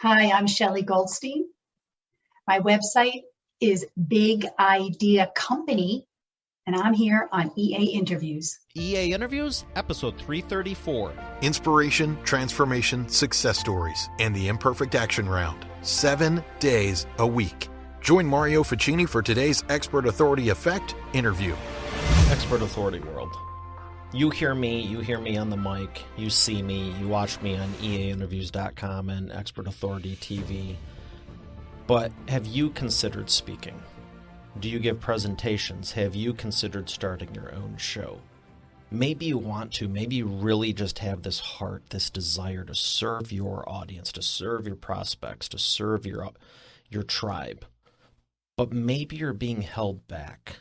Hi, I'm Shelley Goldstein. My website is Big Idea Company, and I'm here on EA Interviews. EA Interviews, episode 334. Inspiration, transformation, success stories, and the Imperfect Action Round. 7 days a week. Join Mario Ficini for today's Expert Authority Effect interview. Expert Authority World. You hear me on the mic, you see me, you watch me on eainterviews.com and Expert Authority TV. But have you considered speaking? Do you give presentations? Have you considered starting your own show? Maybe you want to, maybe you really just have this heart, this desire to serve your audience, to serve your prospects, to serve your tribe. But maybe you're being held back.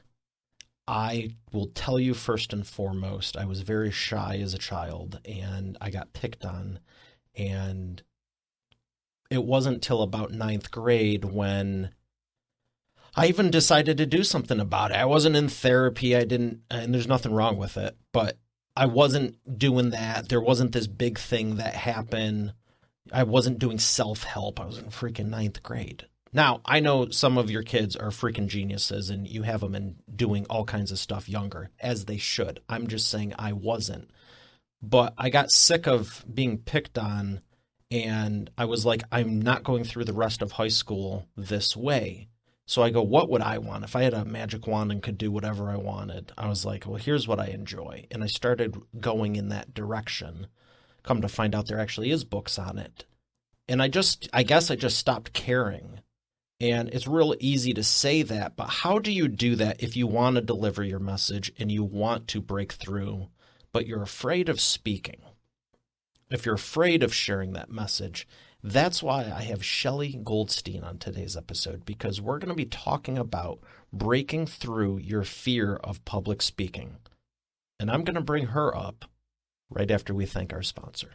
I will tell you first and foremost, I was very shy as a child and I got picked on. And it wasn't till about 9th grade when I even decided to do something about it. I wasn't in therapy. And there's nothing wrong with it, but I wasn't doing that. There wasn't this big thing that happened. I wasn't doing self-help. I was in freaking 9th grade. Now, I know some of your kids are freaking geniuses and you have them in doing all kinds of stuff younger, as they should. I'm just saying I wasn't. But I got sick of being picked on and I was like, I'm not going through the rest of high school this way. So I go, what would I want? If I had a magic wand and could do whatever I wanted, I was like, well, here's what I enjoy. And I started going in that direction. Come to find out there actually is books on it. And I guess I just stopped caring. And it's real easy to say that, but how do you do that if you want to deliver your message and you want to break through, but you're afraid of speaking? If you're afraid of sharing that message, that's why I have Shelley Goldstein on today's episode, because we're going to be talking about breaking through your fear of public speaking. And I'm going to bring her up right after we thank our sponsor.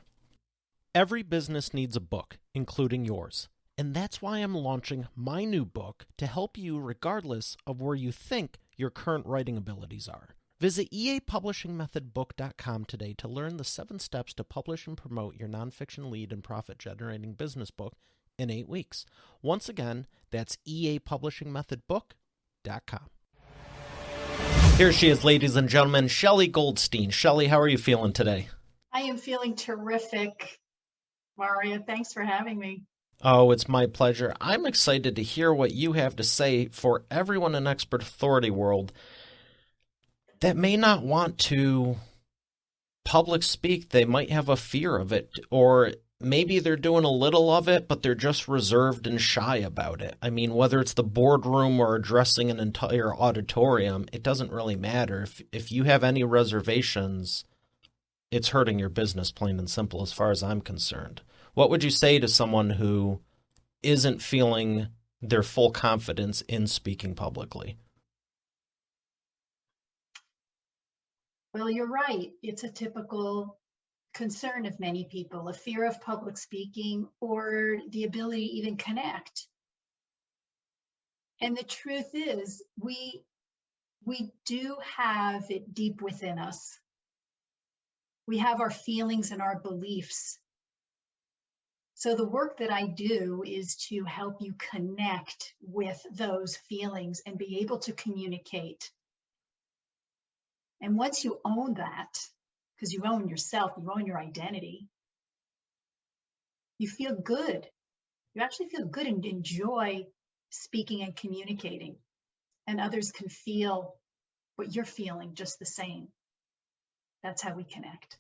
Every business needs a book, including yours. And that's why I'm launching my new book to help you regardless of where you think your current writing abilities are. Visit eapublishingmethodbook.com today to learn the 7 steps to publish and promote your nonfiction lead and profit-generating business book in 8 weeks. Once again, that's eapublishingmethodbook.com. Here she is, ladies and gentlemen, Shelley Goldstein. Shelley, how are you feeling today? I am feeling terrific, Mario. Thanks for having me. Oh, it's my pleasure. I'm excited to hear what you have to say for everyone in Expert Authority World that may not want to public speak. They might have a fear of it, or maybe they're doing a little of it, but they're just reserved and shy about it. I mean, whether it's the boardroom or addressing an entire auditorium, it doesn't really matter. If you have any reservations, it's hurting your business, plain and simple, as far as I'm concerned. What would you say to someone who isn't feeling their full confidence in speaking publicly? Well, you're right. It's a typical concern of many people, a fear of public speaking or the ability to even connect. And the truth is, we do have it deep within us. We have our feelings and our beliefs. So the work that I do is to help you connect with those feelings and be able to communicate. And once you own that, because you own yourself, you own your identity, you feel good. You actually feel good and enjoy speaking and communicating. And others can feel what you're feeling just the same. That's how we connect.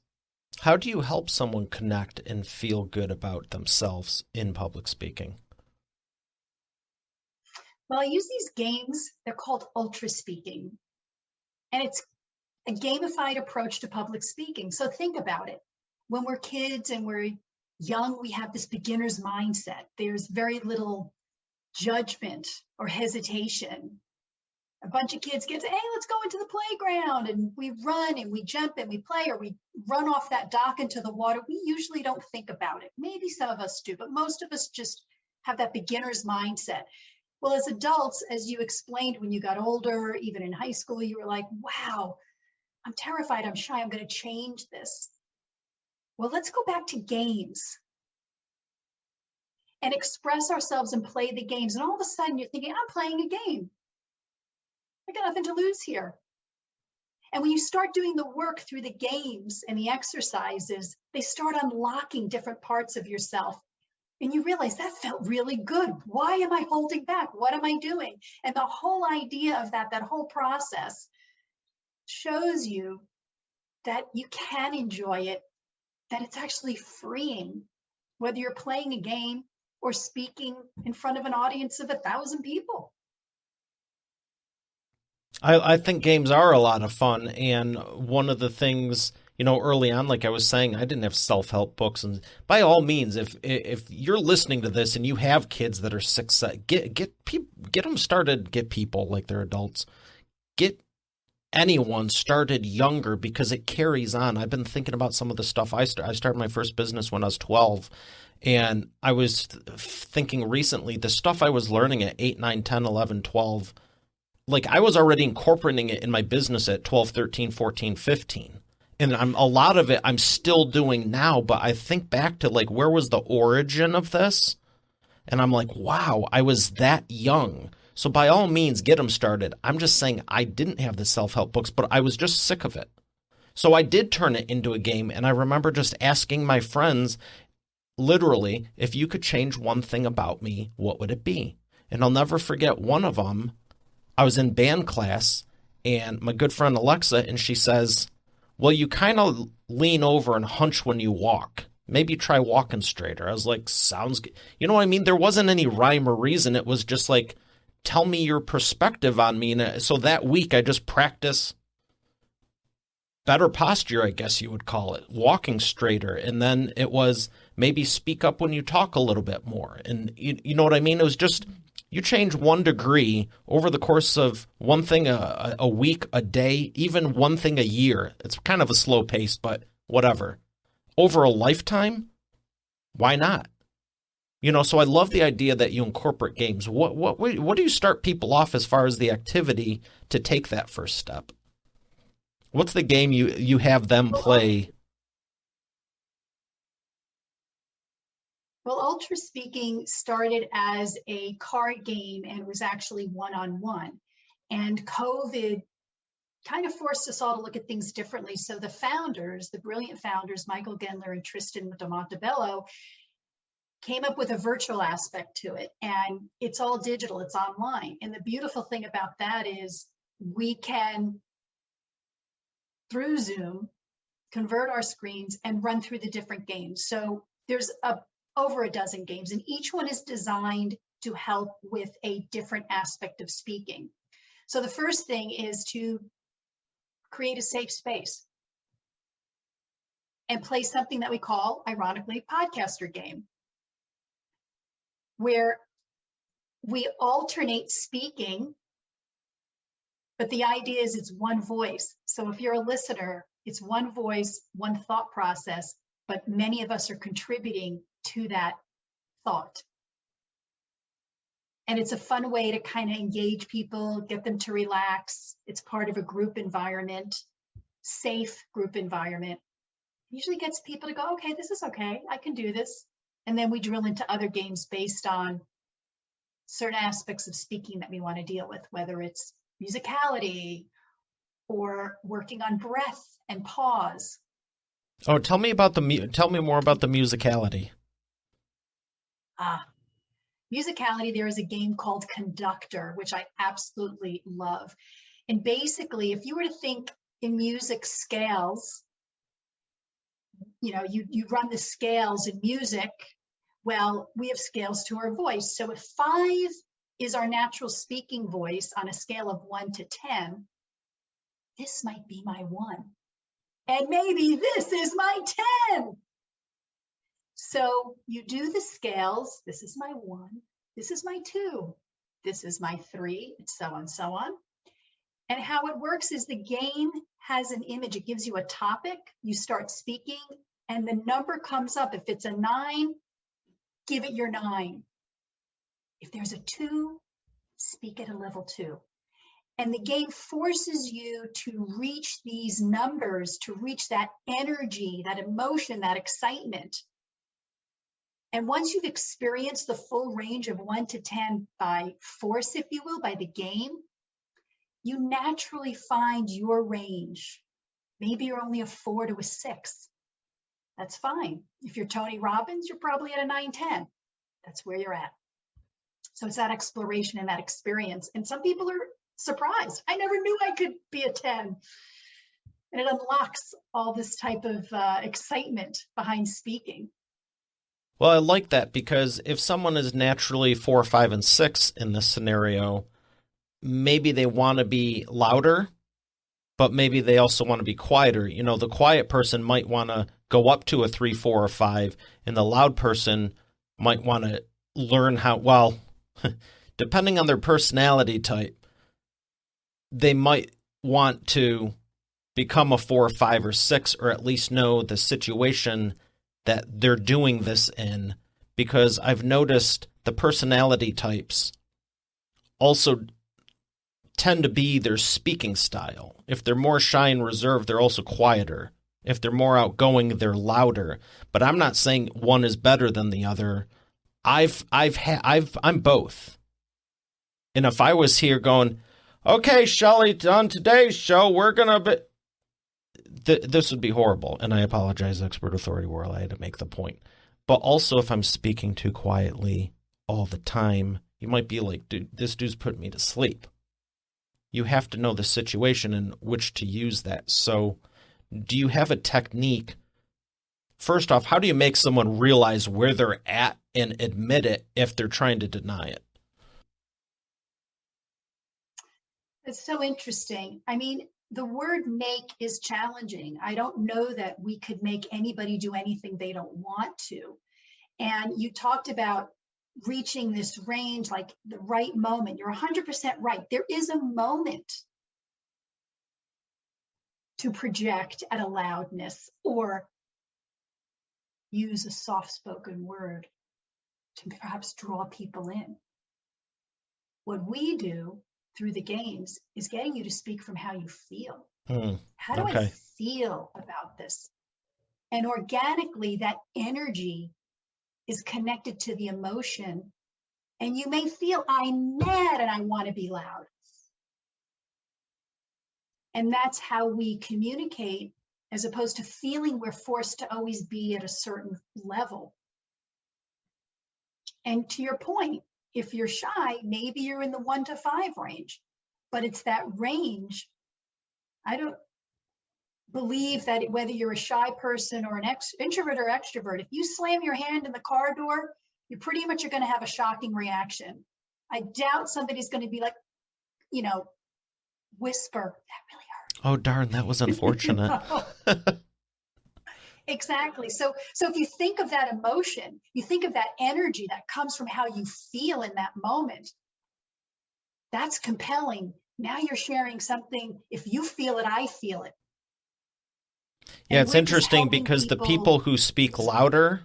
How do you help someone connect and feel good about themselves in public speaking? Well, I use these games. They're called ultra speaking. And it's a gamified approach to public speaking. So think about it. When we're kids and we're young, we have this beginner's mindset. There's very little judgment or hesitation. A bunch of kids get to, hey, let's go into the playground, and we run and we jump and we play, or we run off that dock into the water. We usually don't think about it. Maybe some of us do, but most of us just have that beginner's mindset. Well, as adults, as you explained, when you got older, even in high school, you were like, wow, I'm terrified, I'm shy, I'm going to change this. Well, let's go back to games. and express ourselves and play the games. And all of a sudden you're thinking, I'm playing a game. I got nothing to lose here. And when you start doing the work through the games and the exercises, they start unlocking different parts of yourself. And you realize that felt really good. Why am I holding back? What am I doing? And the whole idea of that whole process shows you that you can enjoy it, that it's actually freeing, whether you're playing a game or speaking in front of an audience of 1,000 people. I think games are a lot of fun, and one of the things, early on, like I was saying, I didn't have self-help books, and by all means, if you're listening to this and you have kids that are 6, get them started, get people like they're adults, get anyone started younger because it carries on. I've been thinking about some of the stuff. I started my first business when I was 12, and I was thinking recently the stuff I was learning at 8, 9, 10, 11, 12, like I was already incorporating it in my business at 12, 13, 14, 15. And a lot of it I'm still doing now, but I think back to like, where was the origin of this? And I'm like, wow, I was that young. So by all means, get them started. I'm just saying I didn't have the self-help books, but I was just sick of it. So I did turn it into a game. And I remember just asking my friends, literally, if you could change one thing about me, what would it be? And I'll never forget one of them. I was in band class, and my good friend Alexa, and she says, well, you kind of lean over and hunch when you walk. Maybe try walking straighter. I was like, sounds good. You know what I mean? There wasn't any rhyme or reason. It was just like, tell me your perspective on me. And so that week, I just practiced better posture, I guess you would call it, walking straighter. And then it was maybe speak up when you talk a little bit more. And you know what I mean? It was just, you change 1 degree over the course of one thing a week, a day, even one thing a year. It's kind of a slow pace, but whatever. Over a lifetime, why not? So I love the idea that you incorporate games. What do you start people off as far as the activity to take that first step? What's the game you have them play? Well, Ultra Speaking started as a card game and was actually one-on-one. And COVID kind of forced us all to look at things differently. So the founders, the brilliant founders, Michael Gendler and Tristan Montebello, came up with a virtual aspect to it. And it's all digital, it's online. And the beautiful thing about that is we can, through Zoom, convert our screens and run through the different games. So there's over a dozen games, and each one is designed to help with a different aspect of speaking. So the first thing is to create a safe space and play something that we call, ironically, podcaster game, where we alternate speaking, but the idea is it's one voice. So if you're a listener, it's one voice, one thought process, but many of us are contributing to that thought. And it's a fun way to kind of engage people, get them to relax. It's part of a group environment, safe group environment. Usually gets people to go, okay, this is okay, I can do this. And then we drill into other games based on certain aspects of speaking that we want to deal with, whether it's musicality or working on breath and pause. Oh, tell me more about the musicality. Musicality, there is a game called Conductor, which I absolutely love. And basically, if you were to think in music scales, you run the scales in music. Well, we have scales to our voice. So if 5 is our natural speaking voice on a scale of 1 to 10, this might be my 1. And maybe this is my 10. So you do the scales. This is my 1. This is my 2. This is my 3, and so on, so on. And how it works is the game has an image. It gives you a topic. You start speaking, and the number comes up. If it's a 9, give it your 9. If there's a 2, speak at a level 2. And the game forces you to reach these numbers, to reach that energy, that emotion, that excitement. And once you've experienced the full range of 1 to 10 by force, if you will, by the game, you naturally find your range. Maybe you're only a 4 to a 6. That's fine. If you're Tony Robbins, you're probably at a 9, 10. That's where you're at. So it's that exploration and that experience. And some people are surprised. I never knew I could be a 10. And it unlocks all this type of excitement behind speaking. Well, I like that, because if someone is naturally 4, 5, and 6 in this scenario, maybe they want to be louder, but maybe they also want to be quieter. You know, the quiet person might want to go up to a 3, 4, or 5, and the loud person might want to learn how, well, depending on their personality type, they might want to become a 4, 5, or 6, or at least know the situation that they're doing this in, because I've noticed the personality types also tend to be their speaking style. If they're more shy and reserved, they're also quieter. If they're more outgoing, they're louder. But I'm not saying one is better than the other. I'm both. And if I was here going, okay, Shelley, on today's show, we're gonna be, this would be horrible. And I apologize, Expert Authority World. I had to make the point. But also, if I'm speaking too quietly all the time, you might be like, dude, this dude's putting me to sleep. You have to know the situation in which to use that. So do you have a technique? First off, how do you make someone realize where they're at and admit it if they're trying to deny it? It's so interesting. I mean, the word make is challenging. I don't know that we could make anybody do anything they don't want to. And you talked about reaching this range, like the right moment. You're 100% right. There is a moment to project at a loudness or use a soft-spoken word to perhaps draw people in. What we do through the games is getting you to speak from how you feel. How do I feel about this? And organically, that energy is connected to the emotion. And you may feel, I'm mad and I want to be loud. And that's how we communicate, as opposed to feeling we're forced to always be at a certain level. And to your point, if you're shy, maybe you're in the 1 to 5 range, but it's that range. I don't believe that whether you're a shy person or an introvert or extrovert, if you slam your hand in the car door, you pretty much are going to have a shocking reaction. I doubt somebody's going to be like, you know, whisper, that really hurt. Oh, darn, that was unfortunate. Exactly. So if you think of that emotion, you think of that energy that comes from how you feel in that moment, that's compelling. Now you're sharing something. If you feel it, I feel it. Yeah, it's interesting because the people who speak louder,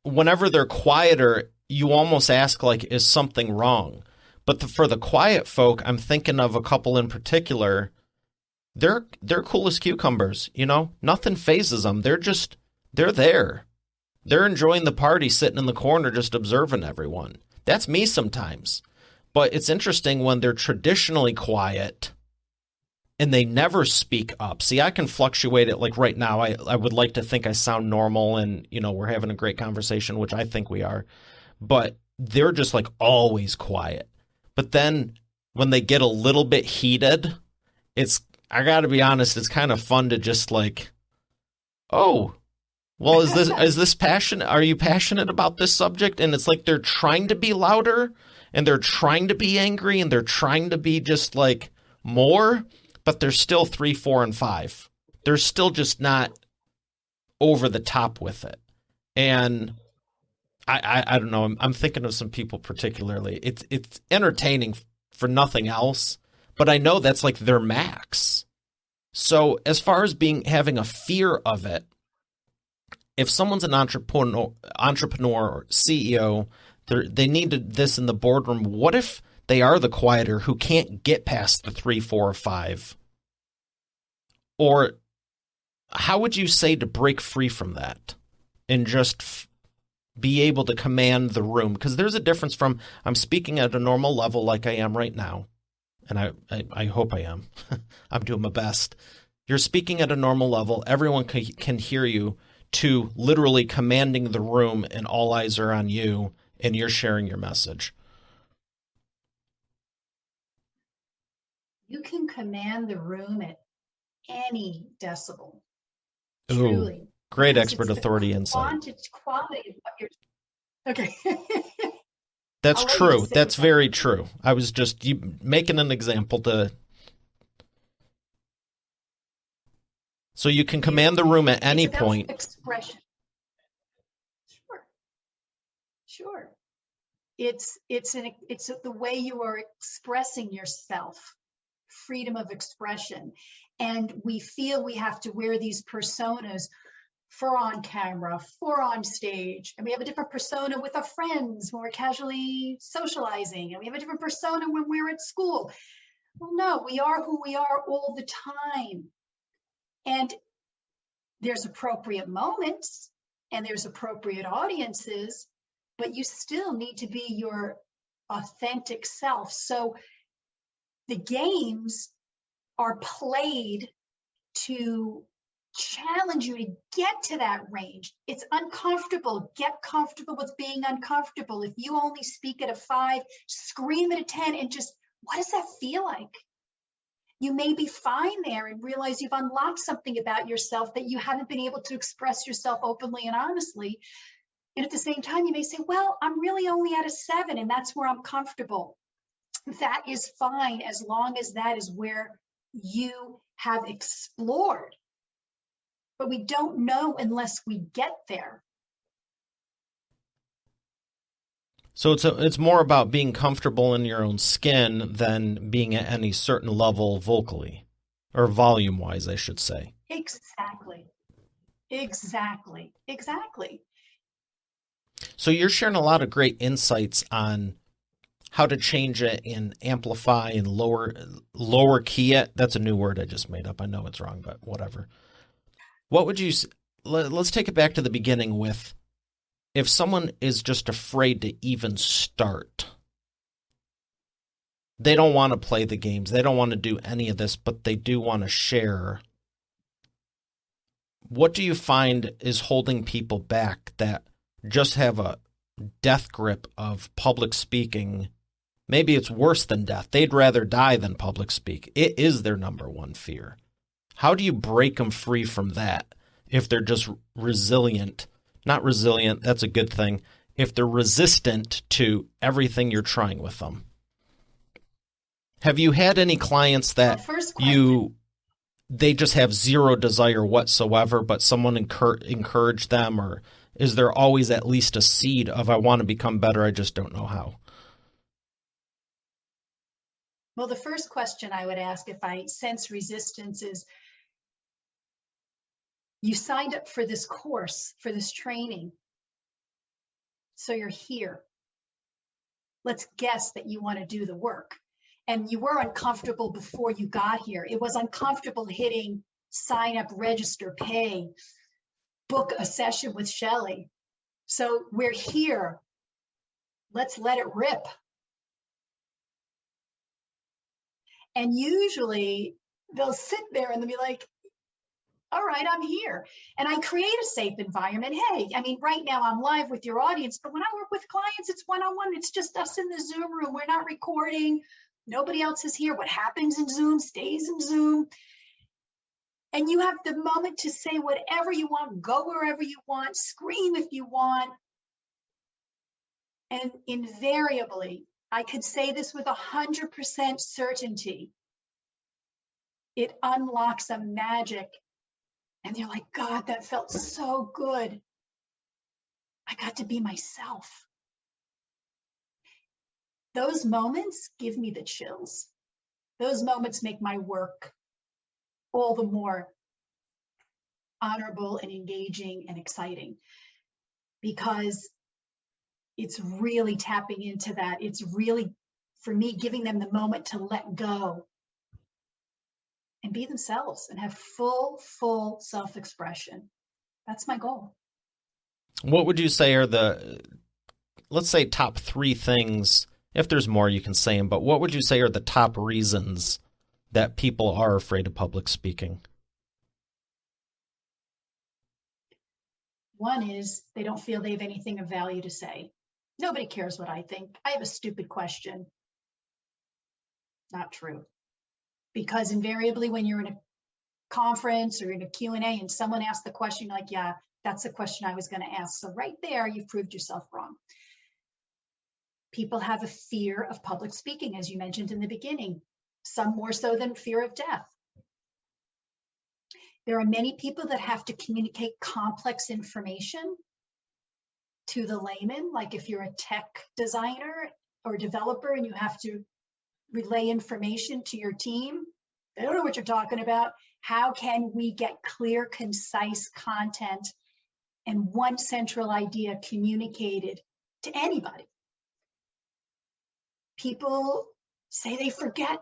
whenever they're quieter, you almost ask, like, is something wrong? But for the quiet folk, I'm thinking of a couple in particular. They're cool as cucumbers, you know? Nothing phases them. They're there. They're enjoying the party, sitting in the corner, just observing everyone. That's me sometimes. But it's interesting when they're traditionally quiet and they never speak up. See, I can fluctuate it. Like right now, I would like to think I sound normal and, you know, we're having a great conversation, which I think we are. But they're just like always quiet. But then when they get a little bit heated, I got to be honest, it's kind of fun to just like, oh, well, is this passionate? Are you passionate about this subject? And it's like they're trying to be louder and they're trying to be angry and they're trying to be just like more, but they're still 3, 4, and 5. They're still just not over the top with it. And I don't know. I'm thinking of some people particularly. It's entertaining for nothing else, but I know that's like their max. So as far as having a fear of it, if someone's an entrepreneur or CEO, they need this in the boardroom. What if they are the quieter who can't get past the 3, 4, or 5? Or how would you say to break free from that? and just be able to command the room? Because there's a difference from I'm speaking at a normal level like I am right now, and I hope I am. I'm doing my best. You're speaking at a normal level. Everyone can hear you, to literally commanding the room and all eyes are on you and you're sharing your message. You can command the room at any decibel. Ooh, truly. Great Because expert it's authority the insight. quality of what you're. Okay. That's I'll let you true. sit That's with very that. true. I was just making an example to. So you can command the room at any It's about point. expression. Sure. It's the way you are expressing yourself, freedom of expression. And we feel we have to wear these personas for on camera, for on stage. And we have a different persona with our friends when we're casually socializing. And we have a different persona when we're at school. Well, no, we are who we are all the time. And there's appropriate moments and there's appropriate audiences, but you still need to be your authentic self. So the games are played to challenge you to get to that range. It's uncomfortable. Get comfortable with being uncomfortable. If you only speak at a 5, scream at a 10 and just, what does that feel like? You may be fine there and realize you've unlocked something about yourself that you haven't been able to express yourself openly and honestly. And at the same time, you may say, well, I'm really only at a 7 and that's where I'm comfortable. That is fine as long as that is where you have explored. But we don't know unless we get there. So it's more about being comfortable in your own skin than being at any certain level vocally, or volume-wise, I should say. Exactly. So you're sharing a lot of great insights on how to change it and amplify and lower key it. That's a new word I just made up. I know it's wrong, but whatever. What would you, let's take it back to the beginning with, if someone is just afraid to even start, they don't want to play the games, they don't want to do any of this, but they do want to share. What do you find is holding people back that just have a death grip of public speaking? Maybe it's worse than death. They'd rather die than public speak. It is their number one fear. How do you break them free from that if they're just resilient? Not resilient, that's a good thing. If they're resistant to everything you're trying with them. Have you had any clients that they just have zero desire whatsoever, but someone encouraged them, or is there always at least a seed of, I want to become better, I just don't know how? Well, the first question I would ask if I sense resistance is, you signed up for this course, for this training, so you're here. Let's guess that you want to do the work. And you were uncomfortable before you got here. It was uncomfortable hitting sign up, register, pay, book a session with Shelley. So we're here. Let's let it rip. And usually they'll sit there and they'll be like, all right, I'm here. And I create a safe environment. Hey, I mean, right now I'm live with your audience, but when I work with clients, it's one-on-one. It's just us in the Zoom room. We're not recording. Nobody else is here. What happens in Zoom stays in Zoom. And you have the moment to say whatever you want, go wherever you want, scream if you want. And invariably, I could say this with 100% certainty, it unlocks a magic. And they're like, God, that felt so good. I got to be myself. Those moments give me the chills. Those moments make my work all the more honorable and engaging and exciting, because it's really tapping into that. It's really, for me, giving them the moment to let go and be themselves and have full self-expression. That's my goal. What would you say are the, let's say, top three things? If there's more, you can say them, but what would you say are the top reasons that people are afraid of public speaking? One is they don't feel they have anything of value to say. Nobody cares what I think. I have a stupid question. Not true. Because invariably when you're in a conference or in a Q&A and someone asks the question, like, yeah, that's the question I was going to ask. So right there, you've proved yourself wrong. People have a fear of public speaking, as you mentioned in the beginning, some more so than fear of death. There are many people that have to communicate complex information to the layman, like if you're a tech designer or developer and you have to relay information to your team, they don't know what you're talking about. How can we get clear, concise content and one central idea communicated to anybody? People say they forget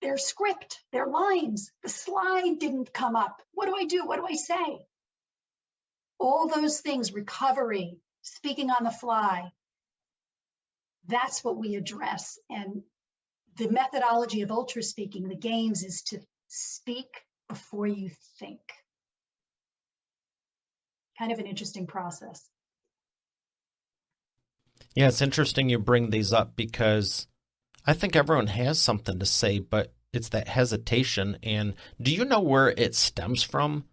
their script, their lines. The slide didn't come up. What do I do? What do I say? All those things, recovery, speaking on the fly, that's what we address. And the methodology of ultra speaking, the games, is to speak before you think. Kind of an interesting process. Yeah, it's interesting you bring these up because I think everyone has something to say, but it's that hesitation. And do you know where it stems from?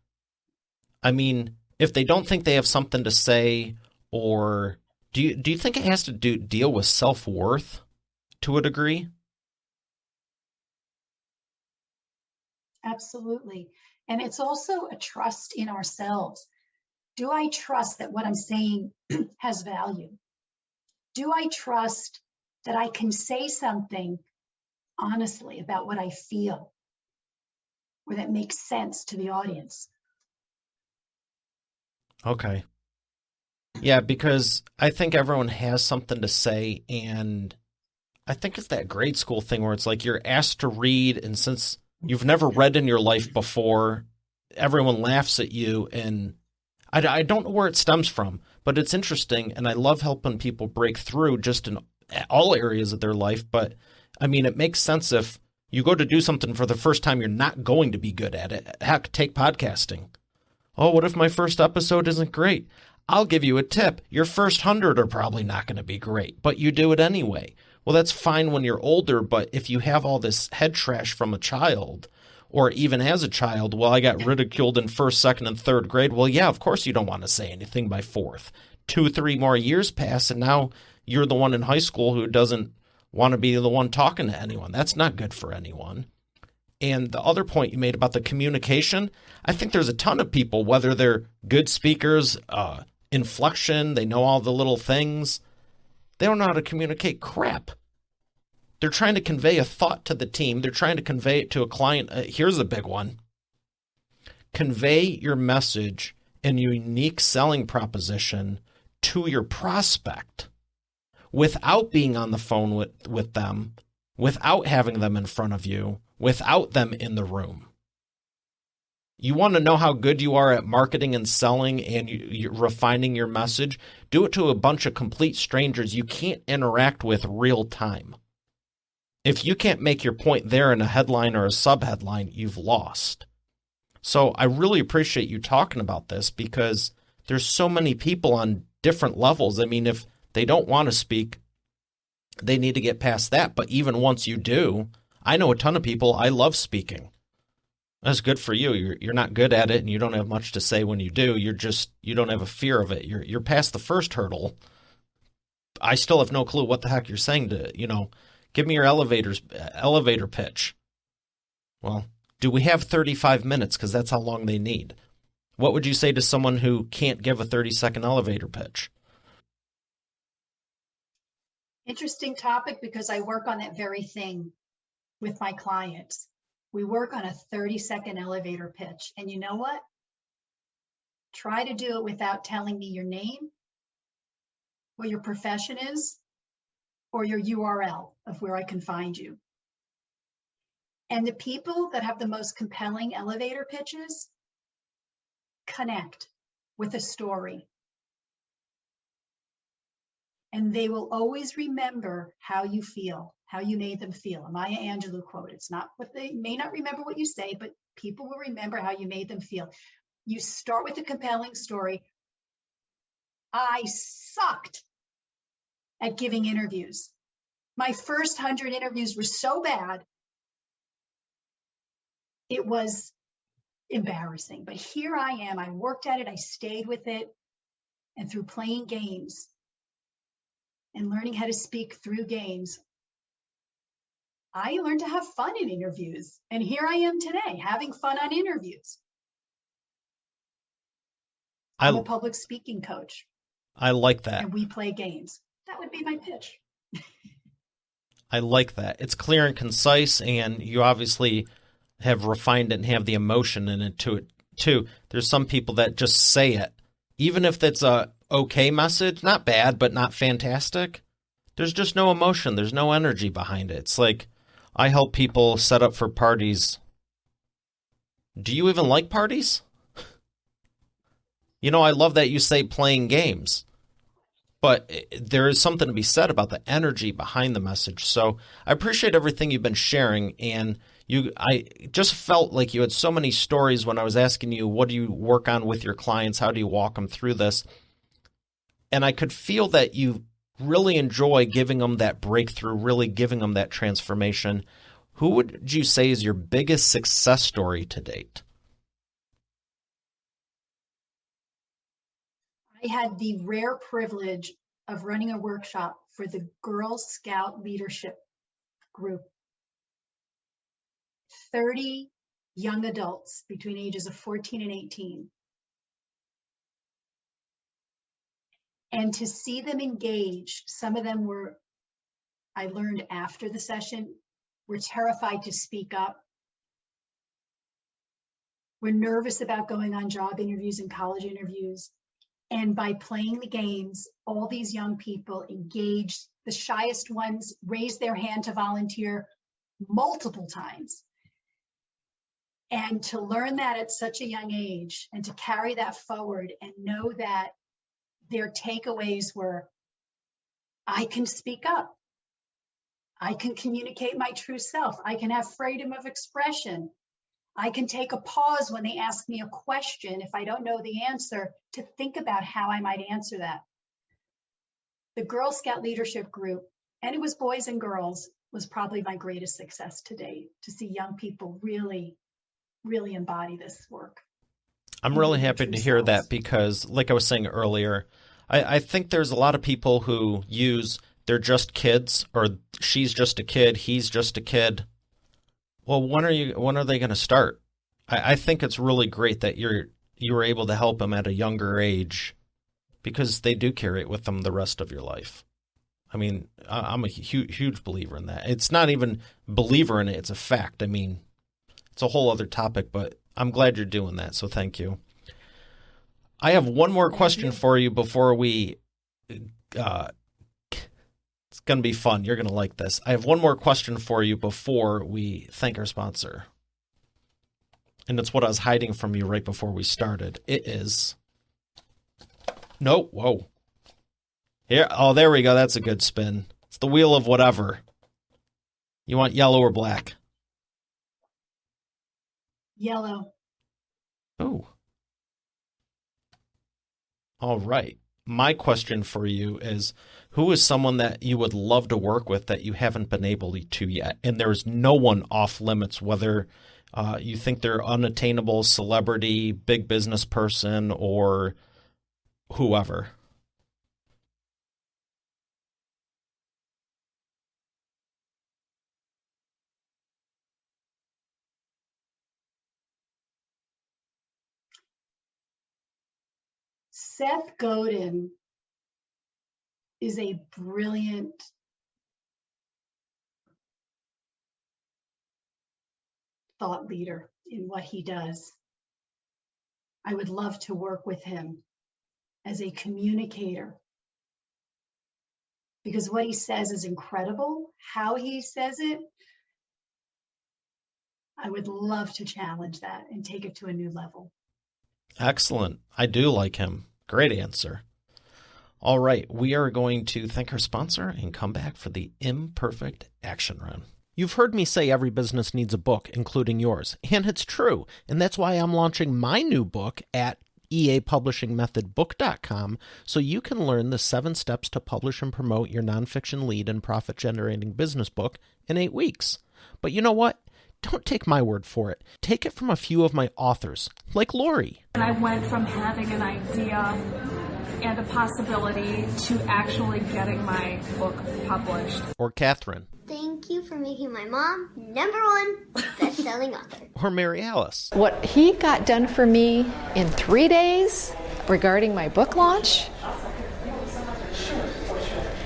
I mean, if they don't think they have something to say, or do you think it has to deal with self-worth to a degree? Absolutely. And it's also a trust in ourselves. Do I trust that what I'm saying has value? Do I trust that I can say something honestly about what I feel or that makes sense to the audience? Okay. Yeah, because I think everyone has something to say, and I think it's that grade school thing where it's like you're asked to read, and since you've never read in your life before, everyone laughs at you, and I don't know where it stems from, but it's interesting, and I love helping people break through just in all areas of their life. But I mean, it makes sense if you go to do something for the first time, you're not going to be good at it. Heck, take podcasting. Oh, what if my first episode isn't great? I'll give you a tip. Your first 100 are probably not going to be great, but you do it anyway. Well, that's fine when you're older, but if you have all this head trash from a child, or even as a child, well, I got ridiculed in first, second, and third grade. Well, yeah, of course you don't want to say anything by fourth. 2, 3 more years pass, and now you're the one in high school who doesn't want to be the one talking to anyone. That's not good for anyone. And the other point you made about the communication, I think there's a ton of people, whether they're good speakers, inflection, they know all the little things, they don't know how to communicate crap. They're trying to convey a thought to the team. They're trying to convey it to a client. Here's a big one. Convey your message and your unique selling proposition to your prospect without being on the phone with them, without having them in front of you, without them in the room. You want to know how good you are at marketing and selling and you're refining your message? Do it to a bunch of complete strangers you can't interact with real time. If you can't make your point there in a headline or a subheadline, you've lost. So I really appreciate you talking about this because there's so many people on different levels. I mean, if they don't want to speak, they need to get past that. But even once you do, I know a ton of people, I love speaking. That's good for you. You're not good at it and you don't have much to say when you do. You don't have a fear of it. You're past the first hurdle. I still have no clue what the heck you're saying to, give me your elevator pitch. Well, do we have 35 minutes? Because that's how long they need. What would you say to someone who can't give a 30-second elevator pitch? Interesting topic because I work on that very thing with my clients. We work on a 30-second elevator pitch. And you know what? Try to do it without telling me your name, what your profession is, or your URL of where I can find you. And the people that have the most compelling elevator pitches connect with a story. And they will always remember how you feel, how you made them feel. A Maya Angelou quote. It's not what they may not remember what you say, but people will remember how you made them feel. You start with a compelling story. I sucked at giving interviews. My first 100 interviews were so bad, it was embarrassing. But here I am. I worked at it. I stayed with it. And through playing games and learning how to speak through games, I learned to have fun in interviews. And here I am today, having fun on interviews. I'm a public speaking coach. I like that. And we play games. That would be my pitch. I like that. It's clear and concise, and you obviously have refined it and have the emotion in it to it too. There's some people that just say it, even if it's a okay message, not bad, but not fantastic. There's just no emotion. There's no energy behind it. It's like I help people set up for parties. Do you even like parties? You know, I love that you say playing games. But there is something to be said about the energy behind the message. So I appreciate everything you've been sharing. And I just felt like you had so many stories when I was asking you, what do you work on with your clients? How do you walk them through this? And I could feel that you really enjoy giving them that breakthrough, really giving them that transformation. Who would you say is your biggest success story to date? I had the rare privilege of running a workshop for the Girl Scout leadership group. 30 young adults between ages of 14 and 18. And to see them engaged, some of them were, I learned after the session, were terrified to speak up. Were nervous about going on job interviews and college interviews. And by playing the games, all these young people engaged. The shyest ones raised their hand to volunteer multiple times. And to learn that at such a young age and to carry that forward and know that their takeaways were, I can speak up. I can communicate my true self. I can have freedom of expression. I can take a pause when they ask me a question if I don't know the answer to think about how I might answer that. The Girl Scout leadership group, and it was boys and girls, was probably my greatest success to date, to see young people really, really embody this work. I'm really happy to hear that because, like I was saying earlier, I think there's a lot of people who use they're just kids, or she's just a kid, he's just a kid. Well, when are they going to start? I think it's really great that you were able to help them at a younger age, because they do carry it with them the rest of your life. I mean, I'm a huge believer in that. It's not even believer in it; it's a fact. I mean, it's a whole other topic, but I'm glad you're doing that. So thank you. I have one more question for you before we. It's going to be fun. You're going to like this. I have one more question for you before we thank our sponsor. And it's what I was hiding from you right before we started. It is. No, whoa. Here. Oh, there we go. That's a good spin. It's the wheel of whatever. You want yellow or black? Yellow. Oh. All right. My question for you is, who is someone that you would love to work with that you haven't been able to yet? And there's no one off limits, whether you think they're unattainable celebrity, big business person, or whoever. Seth Godin is a brilliant thought leader in what he does. I would love to work with him as a communicator, because what he says is incredible. How he says it, I would love to challenge that and take it to a new level. Excellent. I do like him. Great answer. All right, we are going to thank our sponsor and come back for the Imperfect Action Run. You've heard me say every business needs a book, including yours, and it's true, and that's why I'm launching my new book at eapublishingmethodbook.com so you can learn the 7 steps to publish and promote your nonfiction lead and profit-generating business book in 8 weeks. But you know what? Don't take my word for it. Take it from a few of my authors, like Lori. And I went from having an idea and a possibility to actually getting my book published. Or Catherine. Thank you for making my mom #1 best-selling author. Or Mary Alice. What he got done for me in 3 days regarding my book launch,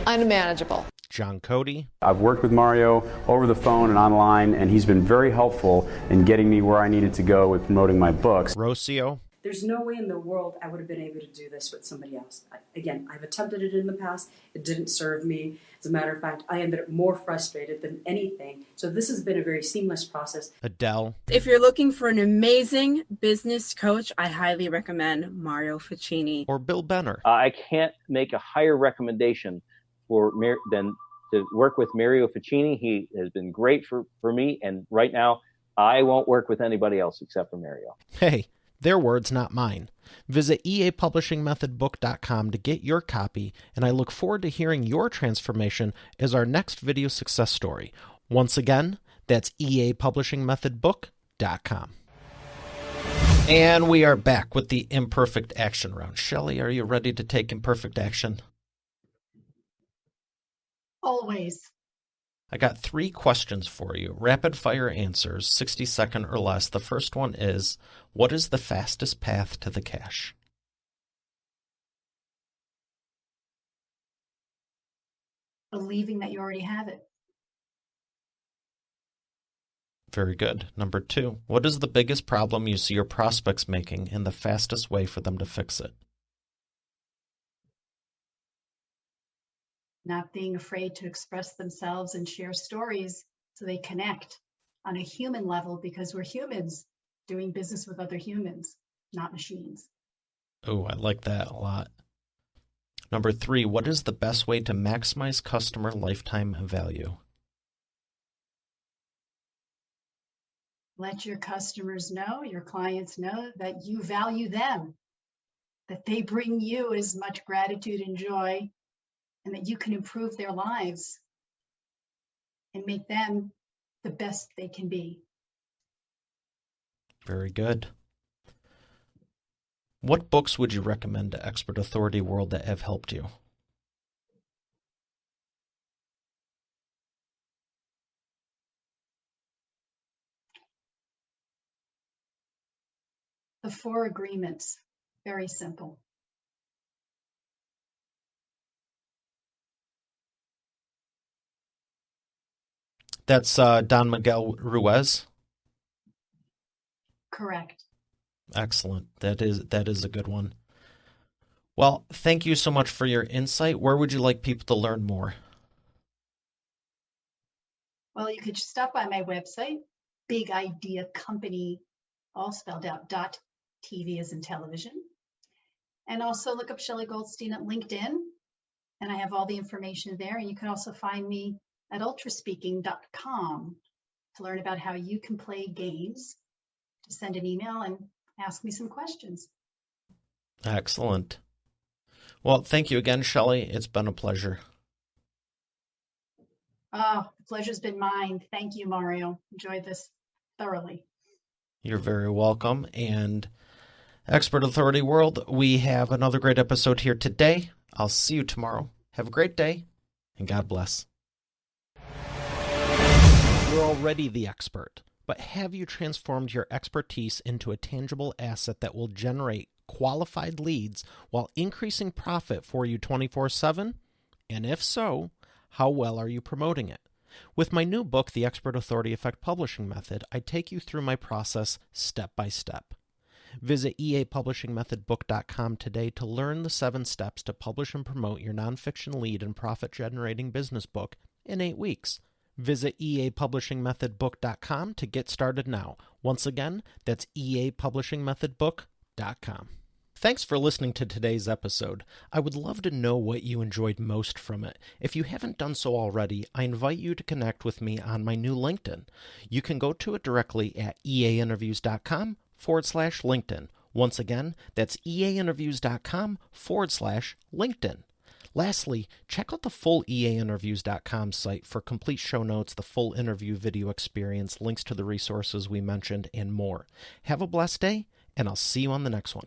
unmanageable. John Cody. I've worked with Mario over the phone and online, and he's been very helpful in getting me where I needed to go with promoting my books. Rocio. There's no way in the world I would have been able to do this with somebody else. I've attempted it in the past. It didn't serve me. As a matter of fact, I ended up more frustrated than anything. So this has been a very seamless process. Adele. If you're looking for an amazing business coach, I highly recommend Mario Ficini. Or Bill Benner. I can't make a higher recommendation than to work with Mario Ficini. He has been great for me, and right now I won't work with anybody else except for Mario. Hey, their words, not mine. Visit eapublishingmethodbook.com to get your copy, and I look forward to hearing your transformation as our next video success story. Once again, that's eapublishingmethodbook.com. And we are back with the Imperfect Action Round. Shelley, are you ready to take imperfect action? Always. I got 3 questions for you. Rapid fire answers, 60-second or less. The first one is, what is the fastest path to the cash? Believing that you already have it. Very good. Number 2, what is the biggest problem you see your prospects making and the fastest way for them to fix it? Not being afraid to express themselves and share stories so they connect on a human level, because we're humans doing business with other humans, not machines. Oh, I like that a lot. Number 3, what is the best way to maximize customer lifetime value? Let your customers know, your clients know that you value them, that they bring you as much gratitude and joy, and that you can improve their lives and make them the best they can be. Very good. What books would you recommend to Expert Authority World that have helped you? The 4 Agreements, very simple. That's Don Miguel Ruiz. Correct. Excellent. That is a good one. Well, thank you so much for your insight. Where would you like people to learn more? Well, you could stop by my website, Big Idea Company, all spelled out, .tv as in television. And also look up Shelley Goldstein at LinkedIn. And I have all the information there. And you can also find me at ultraspeaking.com to learn about how you can play games, to send an email and ask me some questions. Excellent. Well, thank you again, Shelley. It's been a pleasure. Oh, the pleasure's been mine. Thank you, Mario. Enjoyed this thoroughly. You're very welcome. And Expert Authority World, we have another great episode here today. I'll see you tomorrow. Have a great day, and God bless. You're already the expert, but have you transformed your expertise into a tangible asset that will generate qualified leads while increasing profit for you 24/7? And if so, how well are you promoting it? With my new book, The Expert Authority Effect Publishing Method, I take you through my process step by step. Visit eapublishingmethodbook.com today to learn the 7 steps to publish and promote your nonfiction lead and profit-generating business book in 8 weeks. Visit eapublishingmethodbook.com to get started now. Once again, that's eapublishingmethodbook.com. Thanks for listening to today's episode. I would love to know what you enjoyed most from it. If you haven't done so already, I invite you to connect with me on my new LinkedIn. You can go to it directly at eainterviews.com/LinkedIn. Once again, that's eainterviews.com/LinkedIn. Lastly, check out the full eainterviews.com site for complete show notes, the full interview video experience, links to the resources we mentioned, and more. Have a blessed day, and I'll see you on the next one.